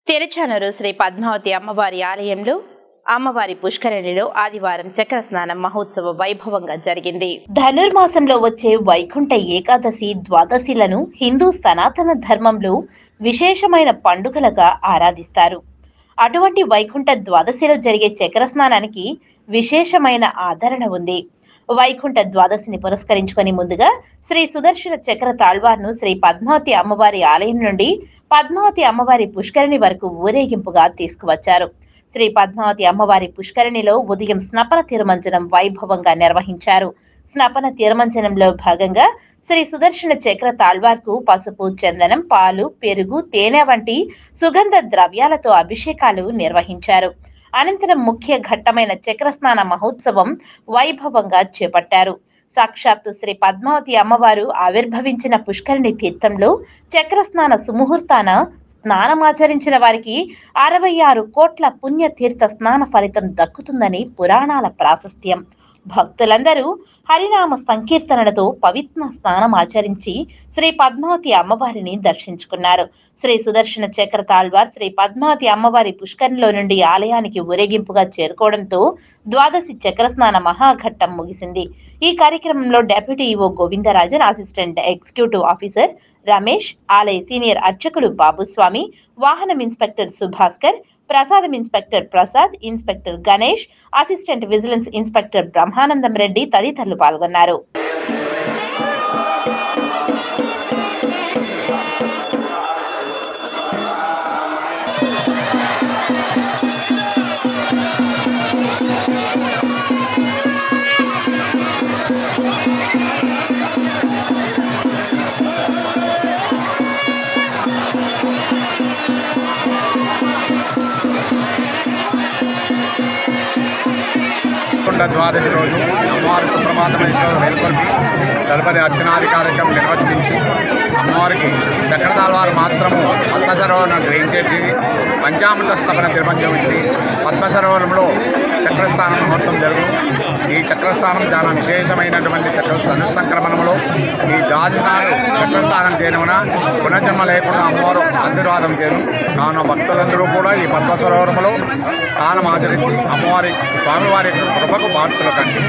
తిరుచానూరు శ్రీ పద్మావతి అమ్మవారి ఆలయంలో అమ్మవారి పుష్కరిణిలో ఆదివారం చక్ర స్నానం మహోత్సవ వైభవంగా జరిగింది. ధనుర్మాసంలో వచ్చే వైకుంఠ ఏకాదశి ద్వాదశిలను హిందూ సనాతన ధర్మంలో విశేషమైన పండుగలుగా ఆరాధిస్తారు. అటువంటి వైకుంఠ ద్వాదశిలో జరిగే చక్ర స్నానానికి విశేషమైన ఆదరణ ఉంది. వైకుంఠ ద్వాదశిని పురస్కరించుకొని ముందుగా శ్రీ సుదర్శన చక్ర తాళ్వార్ను శ్రీ పద్మావతి అమ్మవారి ఆలయం నుండి పద్మావతి అమ్మవారి పుష్కరిణి వరకు ఊరేగింపుగా తీసుకువచ్చారు. శ్రీ పద్మావతి అమ్మవారి పుష్కరిణిలో ఉదయం స్నపన తిరుమంజనం వైభవంగా నిర్వహించారు. స్నపన తిరుమంజనంలో భాగంగా శ్రీ సుదర్శన చక్ర తాళ్వార్కు పసుపు, చందనం, పాలు, పెరుగు, తేనె వంటి సుగంధ ద్రవ్యాలతో అభిషేకాలు నిర్వహించారు. అనంతరం ముఖ్య ఘట్టమైన చక్రస్నాన మహోత్సవం వైభవంగా చేపట్టారు. సాక్షాత్తు శ్రీ పద్మావతి అమ్మవారు ఆవిర్భవించిన పుష్కరిణి తీర్థంలో చక్రస్నాన సుముహూర్తాన స్నానమాచరించిన వారికి 66 కోట్ల పుణ్య తీర్థ స్నాన ఫలితం దక్కుతుందని పురాణాల ప్రాశస్త్యం. భక్తులందరూ హరినామ సంకీర్తనలతో పవిత్ర స్నానం ఆచరించి శ్రీ పద్మావతి అమ్మవారిని దర్శించుకున్నారు. శ్రీ సుదర్శన చక్ర తాళ్వార్ శ్రీ పద్మావతి అమ్మవారి పుష్కరిణిలో నుండి ఆలయానికి ఊరేగింపుగా చేరుకోవడంతో ద్వాదశి చక్రస్నాన మహాఘట్టం ముగిసింది. ఈ కార్యక్రమంలో deputy EO Govindarajan, assistant executive officer Ramesh, ఆలయ సీనియర్ అర్చకులు బాబుస్వామి, వాహనం ఇన్స్పెక్టర్ సుభాస్కర్, ప్రసాదం inspector Prasad, inspector Ganesh, assistant vigilance inspector Brahmanandam Reddy తదితరులు పాల్గొన్నారు. ద్వాదశి రోజు అమ్మవారి సుప్రభాతమైన నెలకొల్పి తదుపరి అర్చనాది కార్యక్రమం నిర్వర్తించి అమ్మవారికి చక్రతాళ్వారు మాత్రము పద్మసరోవరం గ్రహించేసి పంచామృత స్థాపన తిరుమంజమించి పద్మసరోవరంలో చక్రస్థానం ముహూర్తం జరుగు. ఈ చక్రస్థానం చాలా విశేషమైనటువంటి అనుసంక్రమణంలో ఈ దాదినాడు చక్రస్థానం చేయడమున పునర్జన్మ లేకుండా అమ్మవారు ఆశీర్వాదం చేయను. కావున భక్తులందరూ కూడా ఈ పద్మసరోవరంలో స్నానం ఆచరించి అమ్మవారి స్వామివారి కృపకు పాత్రలు కండి.